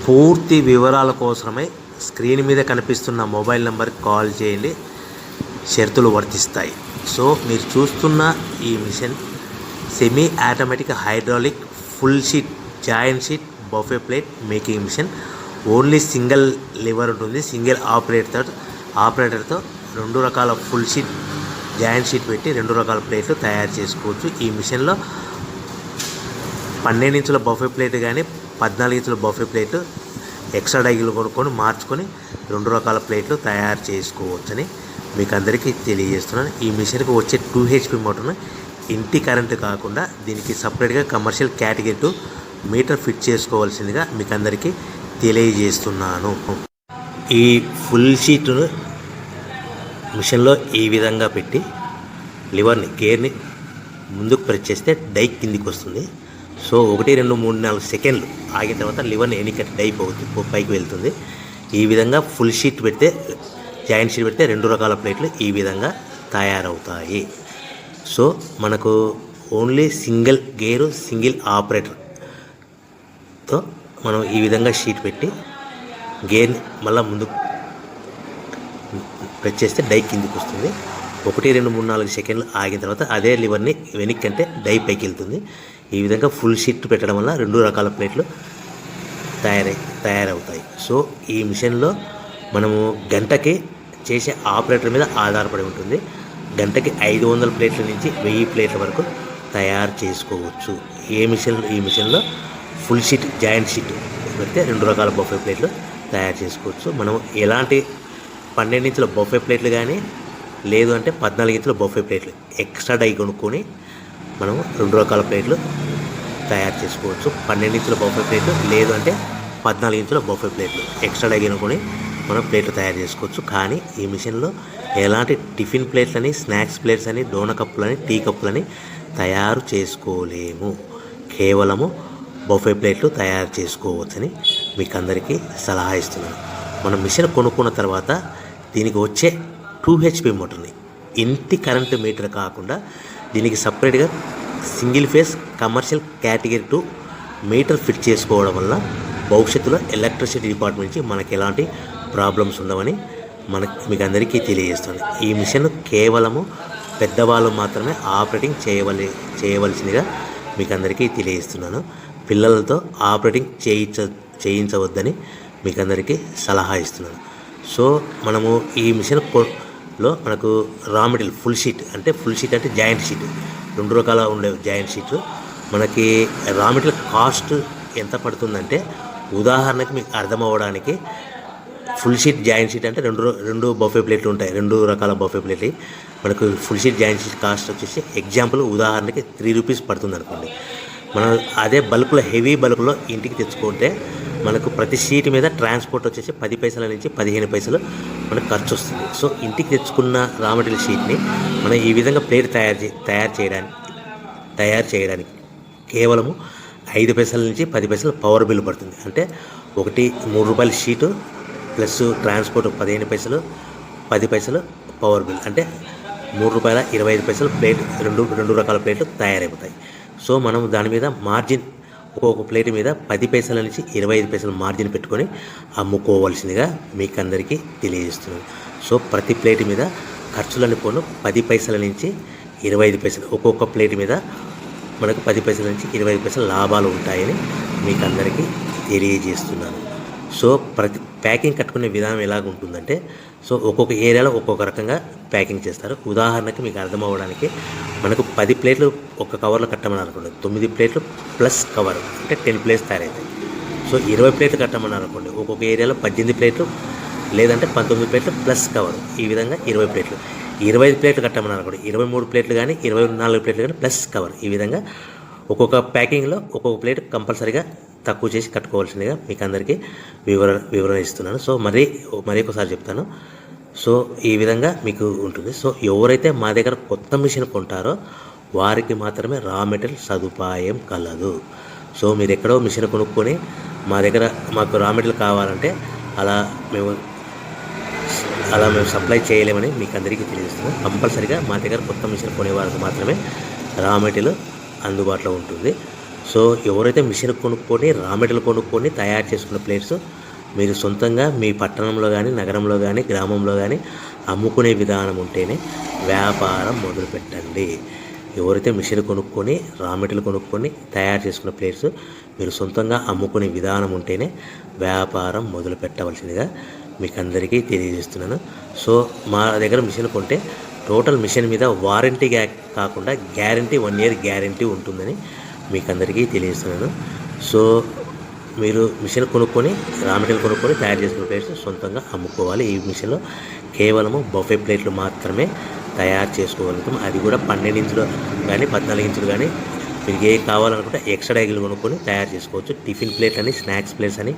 పూర్తి వివరాల కోసమై స్క్రీన్ మీద కనిపిస్తున్న మొబైల్ నెంబర్కి కాల్ చేయండి. షరతులు వర్తిస్తాయి. సో మీరు చూస్తున్న ఈ machine semi automatic hydraulic full sheet joint sheet buffet plate making machine. Only single lever ఉంటుంది. సింగిల్ ఆపరేటర్తో 2 రకాల ఫుల్ షీట్ జాయింట్ షీట్ పెట్టి 2 రకాల ప్లేట్లు తయారు చేసుకోవచ్చు. ఈ మిషన్లో 12 ఇంచుల బఫే ప్లేట్ కానీ 14 ఇంచుల బఫే ప్లేట్ ఎక్స్ట్రా డైలు కొనుక్కొని మార్చుకొని 2 రకాల ప్లేట్లు తయారు చేసుకోవచ్చని మీకు అందరికీ తెలియజేస్తున్నాను. ఈ మిషన్కి వచ్చే 2 HP మోటార్ను ఇంటి కరెంటు కాకుండా దీనికి సపరేట్గా కమర్షియల్ కేటగిరీ 2 మీటర్ ఫిట్ చేసుకోవాల్సిందిగా మీకు అందరికీ తెలియజేస్తున్నాను. ఈ ఫుల్ షీట్ను మిషన్లో ఈ విధంగా పెట్టి లివర్ని గేర్ని ముందుకు ప్రెస్ చేస్తే డై కిందికి వస్తుంది. సో 1 2 3 4 సెకండ్లు ఆగిన తర్వాత లివర్ని ఎన్నికట్టి డై పైకి వెళ్తుంది. ఈ విధంగా ఫుల్ షీట్ పెడితే జాయింట్ షీట్ పెడితే 2 రకాల ప్లేట్లు ఈ విధంగా తయారవుతాయి. సో మనకు ఓన్లీ సింగిల్ గేరు సింగిల్ ఆపరేటర్తో మనం ఈ విధంగా షీట్ పెట్టి గేర్ని మళ్ళీ ముందుకు ప్రెస్ చేస్తే డై కిందికి వస్తుంది. 1 2 3 4 సెకండ్లు ఆగిన తర్వాత అదే లివర్ని వెనక్కి అంటే డై పైకి వెళ్తుంది. ఈ విధంగా ఫుల్ షీట్ పెట్టడం వల్ల 2 రకాల ప్లేట్లు తయారవుతాయి. సో ఈ మిషన్లో మనము గంటకి చేసే ఆపరేటర్ మీద ఆధారపడి ఉంటుంది. గంటకి 500 ప్లేట్ల నుంచి 1000 ప్లేట్ల వరకు తయారు చేసుకోవచ్చు. ఈ మిషన్లో ఫుల్ షీట్ జాయింట్ షీట్ పెడితే 2 రకాల బఫే ప్లేట్లు తయారు చేసుకోవచ్చు. మనం ఎలాంటి 12 ఇంచుల బఫే ప్లేట్లు కానీ లేదు అంటే 14 ఇంచుల బఫే ప్లేట్లు ఎక్స్ట్రా డై కొనుక్కొని మనం 2 రకాల ప్లేట్లు తయారు చేసుకోవచ్చు. 12 ఇంచుల బఫే ప్లేట్లు లేదు అంటే 14 ఇంచుల బఫే ప్లేట్లు ఎక్స్ట్రా డై కొనుక్కొని మనం ప్లేట్లు తయారు చేసుకోవచ్చు. కానీ ఈ మిషన్లో ఎలాంటి టిఫిన్ ప్లేట్లని స్నాక్స్ ప్లేట్స్ అని డోనా కప్పులని టీ కప్పులని తయారు చేసుకోలేము. కేవలము బఫే ప్లేట్లు తయారు చేసుకోవచ్చని మీకు అందరికీ సలహా ఇస్తున్నాను. మనం మిషన్ కొనుక్కున్న తర్వాత దీనికి వచ్చే 2 HP మోటార్ని ఇంటి కరెంటు మీటర్ కాకుండా దీనికి సపరేట్గా single phase commercial category 2 metre fit చేసుకోవడం వల్ల భవిష్యత్తులో ఎలక్ట్రిసిటీ డిపార్ట్మెంట్ నుంచి మనకి ఎలాంటి ప్రాబ్లమ్స్ ఉండవని మీకు అందరికీ తెలియజేస్తుంది. ఈ మిషన్ కేవలము పెద్దవాళ్ళు మాత్రమే ఆపరేటింగ్ చేయవలసిందిగా మీకు అందరికీ తెలియజేస్తున్నాను. పిల్లలతో ఆపరేటింగ్ చేయించవద్దని మీకు అందరికీ సలహా ఇస్తున్నాను. సో మనము ఈ మిషన్లో మనకు రా మెటీరియల్ ఫుల్ షీట్ అంటే జాయింట్ షీట్ 2 రకాల ఉండే జాయింట్ షీట్లు మనకి రా మెటీరియల్ కాస్ట్ ఎంత పడుతుందంటే ఉదాహరణకి మీకు అర్థం అవ్వడానికి ఫుల్ షీట్ జాయింట్ షీట్ అంటే 2 బఫే ప్లేట్లు ఉంటాయి. 2 రకాల బఫే ప్లేట్లు మనకు full sheet joint sheet cost వచ్చేసి ఎగ్జాంపుల్ ఉదాహరణకి 3 రూపీస్ పడుతుంది అనుకోండి. మనం అదే బల్క్లో హెవీ బల్క్లో ఇంటికి తెచ్చుకుంటే మనకు ప్రతి షీట్ మీద ట్రాన్స్పోర్ట్ వచ్చేసి 10 పైసల నుంచి 15 పైసలు మనకు ఖర్చు వస్తుంది. సో ఇంటికి తెచ్చుకున్న రా మెటీరియల్ షీట్ని మనం ఈ విధంగా ప్లేట్ తయారు చేయడానికి కేవలము 5 పైసల నుంచి 10 పైసలు పవర్ బిల్ పడుతుంది. అంటే 3 రూపాయల షీటు ప్లస్ ట్రాన్స్పోర్ట్ 15 పైసలు 10 పైసలు పవర్ బిల్ అంటే 3 రూపాయల 25 పైసలు ప్లేట్ 2 రకాల ప్లేట్లు తయారైపోతాయి. సో మనం దాని మీద మార్జిన్ ఒక్కొక్క ప్లేట్ మీద 10 పైసల నుంచి 25 పైసలు మార్జిన్ పెట్టుకొని అమ్ముకోవాల్సిందిగా మీకు అందరికీ తెలియజేస్తున్నాను. సో ప్రతి ప్లేట్ మీద ఖర్చులని పోను 10 పైసల నుంచి 25 పైసలు ఒక్కొక్క ప్లేట్ మీద మనకు 10 పైసల నుంచి 25 పైసలు లాభాలు ఉంటాయని మీకు అందరికీ తెలియజేస్తున్నాను. సో ప్రతి ప్యాకింగ్ కట్టుకునే విధానం ఎలాగ ఉంటుందంటే సో ఒక్కొక్క ఏరియాలో ఒక్కొక్క రకంగా ప్యాకింగ్ చేస్తారు. ఉదాహరణకి మీకు అర్థం అవ్వడానికి మనకు 10 ప్లేట్లు ఒక కవర్లో కట్టమని అనుకోండి, 9 ప్లేట్లు ప్లస్ కవర్ అంటే 10 ప్లేట్స్ తయారవుతాయి. సో 20 ప్లేట్లు కట్టమని అనుకోండి, ఒక్కొక్క ఏరియాలో 18 ప్లేట్లు లేదంటే 19 ప్లేట్లు ప్లస్ కవర్ ఈ విధంగా 20 ప్లేట్లు. 25 ప్లేట్లు కట్టమని అనుకోండి, 23 ప్లేట్లు కానీ 24 ప్లేట్లు కానీ ప్లస్ కవర్ ఈ విధంగా ఒక్కొక్క ప్యాకింగ్లో ఒక్కొక్క ప్లేట్ కంపల్సరీగా తక్కువ చేసి కట్టుకోవాల్సిందిగా మీకు అందరికీ వివరణ ఇస్తున్నాను. సో మరీ ఒకసారి చెప్తాను. సో ఈ విధంగా మీకు ఉంటుంది. సో ఎవరైతే మా దగ్గర కొత్త మిషన్ కొంటారో వారికి మాత్రమే రా మెటీరియల్ సదుపాయం కలదు. సో మీరు ఎక్కడో మిషన్ కొనుక్కొని మాకు రా మెటీరియల్ కావాలంటే అలా మేము సప్లై చేయలేమని మీకు అందరికీ తెలియజేస్తున్నాం. కంపల్సరీగా మా దగ్గర కొత్త మిషన్ కొనే వారికి మాత్రమే రా మెటీరియల్ అందుబాటులో ఉంటుంది. సో ఎవరైతే మిషన్ కొనుక్కొని రా మెటీరియల్ కొనుక్కొని తయారు చేసుకున్న ప్లేట్స్ మీరు సొంతంగా మీ పట్టణంలో కానీ నగరంలో కానీ గ్రామంలో కానీ అమ్ముకునే విధానం ఉంటేనే వ్యాపారం మొదలుపెట్టండి. ఎవరైతే మిషన్ కొనుక్కొని రా మెటీరియల్ కొనుక్కొని తయారు చేసుకున్న ప్లేట్స్ మీరు సొంతంగా అమ్ముకునే విధానం ఉంటేనే వ్యాపారం మొదలు పెట్టవలసిందిగా మీకు అందరికీ తెలియజేస్తున్నాను. సో మా దగ్గర మిషన్ కొంటే టోటల్ మిషన్ మీద వారంటీ కాకుండా గ్యారంటీ 1 year గ్యారంటీ ఉంటుందని మీకు అందరికీ తెలియజేస్తున్నాను. సో మీరు మిషన్ కొనుక్కొని రా మెటీరియల్ కొనుక్కొని తయారు చేసుకున్న ప్లేట్స్ సొంతంగా అమ్ముకోవాలి. ఈ మిషన్లో కేవలము బఫే ప్లేట్లు మాత్రమే తయారు చేసుకోగలుగుతాం. అది కూడా 12 ఇంచులు కానీ 14 ఇంచులు కానీ మీకు ఏ కావాలనుకుంటే ఎక్స్ట్రా డైగులు కొనుక్కొని తయారు చేసుకోవచ్చు. టిఫిన్ ప్లేట్ అని, స్నాక్స్ ప్లేట్స్ అని